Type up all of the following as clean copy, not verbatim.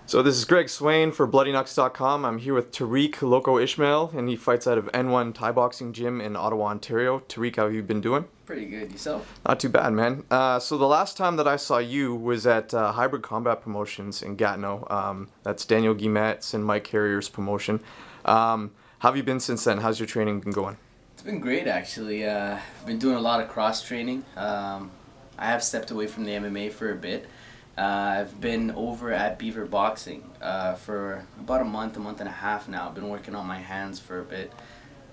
So this is Greg Swaine for BloodyKnucks.com. I'm here with Tariq Loco Ismail, and he fights out of N1 Thai Boxing Gym in Ottawa, Ontario. Tariq, how have you been doing? Pretty good. Yourself? Not too bad, man. So the last time that I saw you was at Hybrid Combat Promotions in Gatineau. That's Daniel Guillemets and Mike Carrier's promotion. How have you been since then? How's your training been going? It's been great, actually. I've been doing a lot of cross training. I have stepped away from the MMA for a bit. I've been over at Beaver Boxing for about a month and a half now. I've been working on my hands for a bit,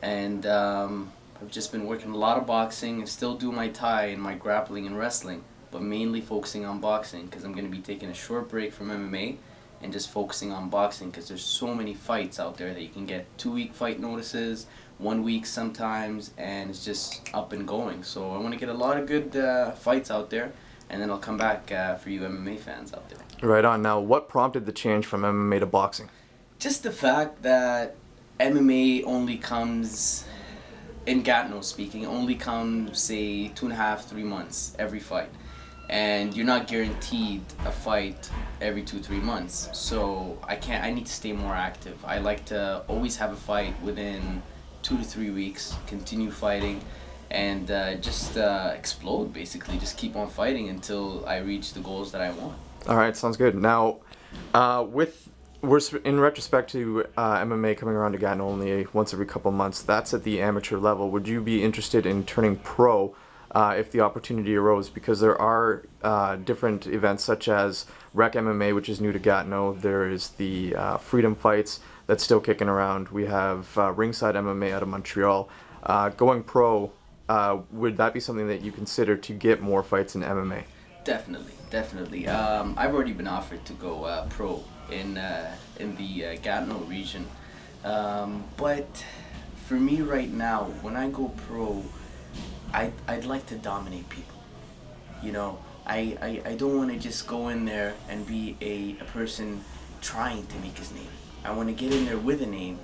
and I've just been working a lot of boxing and still do my Thai and my grappling and wrestling, but mainly focusing on boxing because I'm going to be taking a short break from MMA and just focusing on boxing because there's so many fights out there that you can get 2-week fight notices, 1 week sometimes, and it's just up and going. So I want to get a lot of good fights out there, and then I'll come back for you MMA fans out there. Right on. Now, what prompted the change from MMA to boxing? Just the fact that MMA only comes, in Gatineau speaking, only comes, say, 2.5, 3 months every fight. And you're not guaranteed a fight every 2-3 months. So I need to stay more active. I like to always have a fight within 2 to 3 weeks, continue fighting, and just explode, basically. Just keep on fighting until I reach the goals that I want. All right, sounds good. Now, in retrospect to MMA coming around to Gatineau only once every couple months, that's at the amateur level. Would you be interested in turning pro if the opportunity arose? Because there are different events such as Rec MMA, which is new to Gatineau. There is the Freedom Fights that's still kicking around. We have Ringside MMA out of Montreal. Going pro, would that be something that you consider to get more fights in MMA? Definitely, definitely. I've already been offered to go pro in the Gatineau region, but for me right now, when I go pro, I'd like to dominate people. You know, I don't want to just go in there and be a person trying to make his name. I want to get in there with a name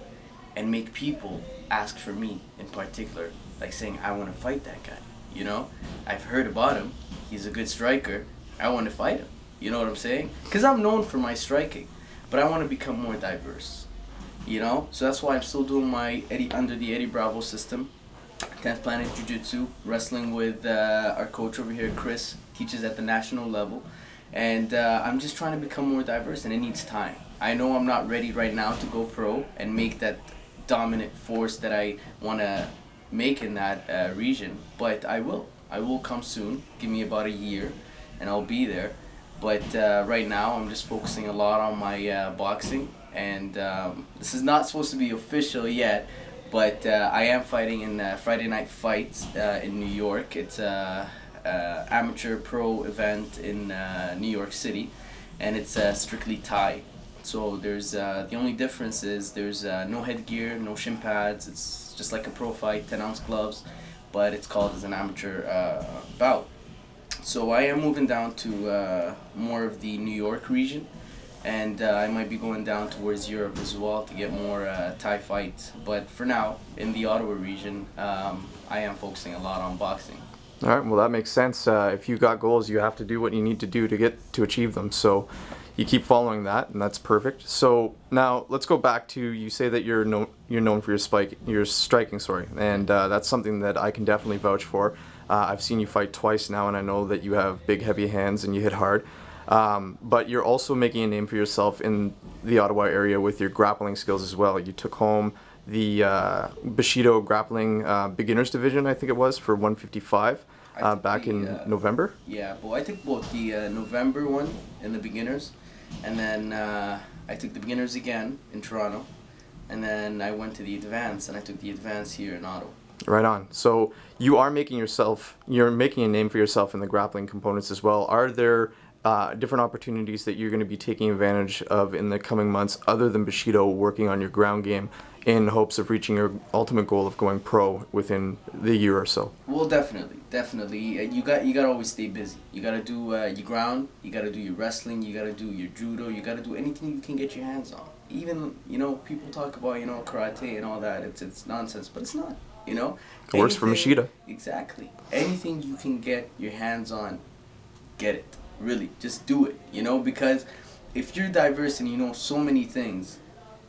and make people ask for me in particular, like saying, I want to fight that guy. You know, I've heard about him. He's a good striker. I want to fight him. You know what I'm saying? Because I'm known for my striking, but I want to become more diverse. You know, so that's why I'm still doing my under the Eddie Bravo system. 10th Planet Jiu-Jitsu, wrestling with our coach over here, Chris, teaches at the national level. And I'm just trying to become more diverse, and it needs time. I know I'm not ready right now to go pro and make that dominant force that I want to make in that region, but I will. I will come soon. Give me about a year, and I'll be there. But right now, I'm just focusing a lot on my boxing, and this is not supposed to be official yet, but I am fighting in Friday Night Fights in New York. It's a amateur pro event in New York City, and it's strictly Thai. So there's the only difference is there's no headgear, no shin pads. It's just like a pro fight, 10-ounce gloves, but it's called as an amateur bout. So I am moving down to more of the New York region, and I might be going down towards Europe as well to get more Thai fights. But for now, in the Ottawa region, I am focusing a lot on boxing. All right, well, that makes sense. If you got goals, you have to do what you need to do to achieve them. So you keep following that, and that's perfect. So now let's go back to, you say that you're known for your striking, and that's something that I can definitely vouch for. I've seen you fight twice now, and I know that you have big, heavy hands and you hit hard. But you're also making a name for yourself in the Ottawa area with your grappling skills as well. You took home the Bushido grappling beginners division, I think it was, for 155 back in November. Yeah, well, I took both the November one in the beginners, and then I took the beginners again in Toronto, and then I went to the advance, and I took the advance here in Ottawa. Right on. So you're making a name for yourself in the grappling components as well. Are there different opportunities that you're going to be taking advantage of in the coming months other than Bushido, working on your ground game in hopes of reaching your ultimate goal of going pro within the year or so? Well, definitely. You got to always stay busy. You got to do your ground, you got to do your wrestling, you got to do your judo, you got to do anything you can get your hands on. Even, you know, people talk about, you know, karate and all that. It's nonsense, but it's not. You know, it works for Machida. Exactly. Anything you can get your hands on, get it. Really, just do it. You know, because if you're diverse and you know so many things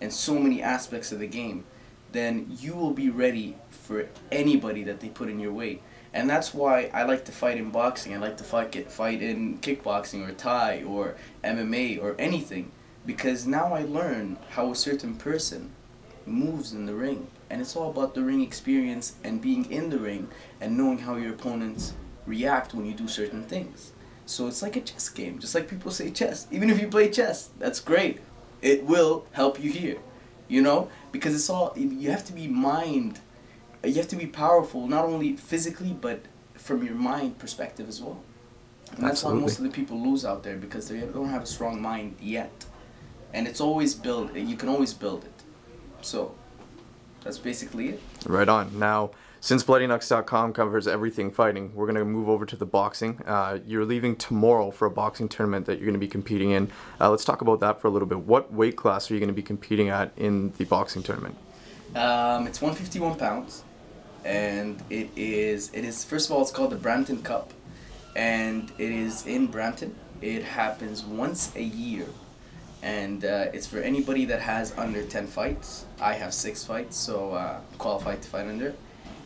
and so many aspects of the game, then you will be ready for anybody that they put in your way. And that's why I like to fight in boxing. I like to fight in kickboxing or Thai or MMA or anything, because now I learn how a certain person moves in the ring. And it's all about the ring experience and being in the ring and knowing how your opponents react when you do certain things. So it's like a chess game, just like people say chess. Even if you play chess, that's great. It will help you here, you know? Because it's all, you have to be you have to be powerful, not only physically, but from your mind perspective as well. And that's why most of the people lose out there, because they don't have a strong mind yet. And it's always built, you can always build it. So, that's basically it. Right on. Now, since BloodyKnucks.com covers everything fighting, we're going to move over to the boxing. You're leaving tomorrow for a boxing tournament that you're going to be competing in. Let's talk about that for a little bit. What weight class are you going to be competing at in the boxing tournament? It's 151 pounds, and it is first of all, it's called the Brampton Cup, and it is in Brampton. It happens once a year, and it's for anybody that has under 10 fights. I have 6 fights, so I'm qualified to fight under.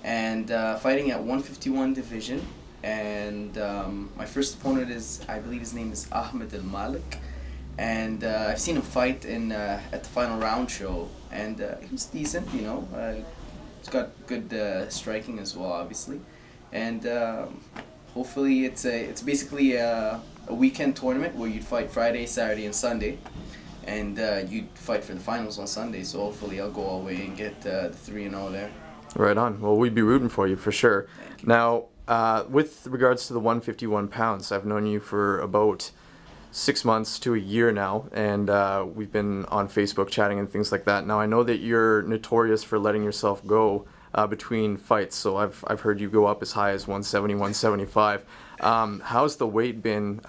And fighting at 151 division, and my first opponent is, I believe his name is Ahmed El Malik, and I've seen him fight in at the final round show, and he's decent, you know. He's got good striking as well, obviously, and hopefully it's basically a weekend tournament where you'd fight Friday, Saturday, and Sunday, and you'd fight for the finals on Sunday. So hopefully I'll go all the way and get the 3-0 there. Right on. Well, we'd be rooting for you for sure. Now, with regards to the 151 pounds, I've known you for about 6 months to a year now, and we've been on Facebook chatting and things like that. Now, I know that you're notorious for letting yourself go between fights, so I've heard you go up as high as 170, 175. How's the weight been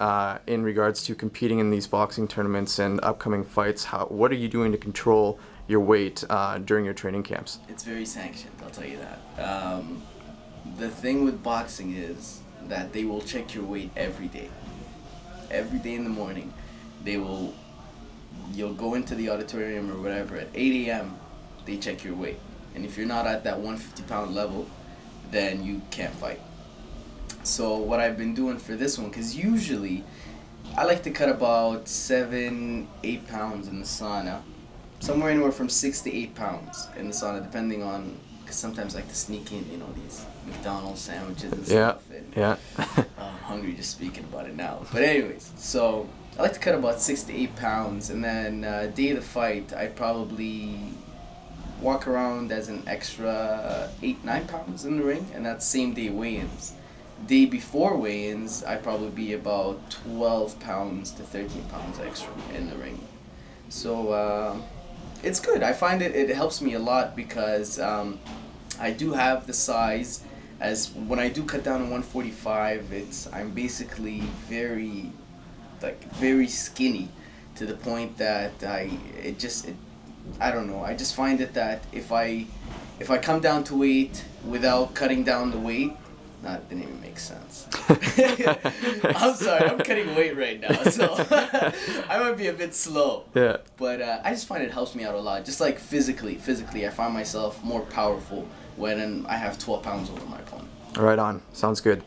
in regards to competing in these boxing tournaments and upcoming fights? What are you doing to control your weight during your training camps? It's very sanctioned, I'll tell you that. The thing with boxing is that they will check your weight every day. Every day in the morning, you'll go into the auditorium or whatever at 8 a.m. they check your weight, and if you're not at that 150-pound level, then you can't fight. So what I've been doing for this one, because usually I like to cut about 7-8 pounds in the sauna, somewhere anywhere from 6 to 8 pounds in the sauna, depending on, because sometimes I like to sneak in, you know, these McDonald's sandwiches and stuff. And, yeah. I'm hungry just speaking about it now. But anyways, so I like to cut about 6 to 8 pounds, and then day of the fight, I probably walk around as an extra 8-9 pounds in the ring, and that's same day weigh-ins. Day before weigh-ins, I'd probably be about 12 pounds to 13 pounds extra in the ring. So it's good. I find it helps me a lot, because I do have the size. As when I do cut down to 145, I'm basically very skinny, to the point that I don't know. I just find it that if I come down to weight without cutting down the weight, that didn't even make sense. I'm sorry, I'm cutting weight right now, so I might be a bit slow. Yeah. But I just find it helps me out a lot. Just like physically, I find myself more powerful when I have 12 pounds over my opponent. Right on. Sounds good.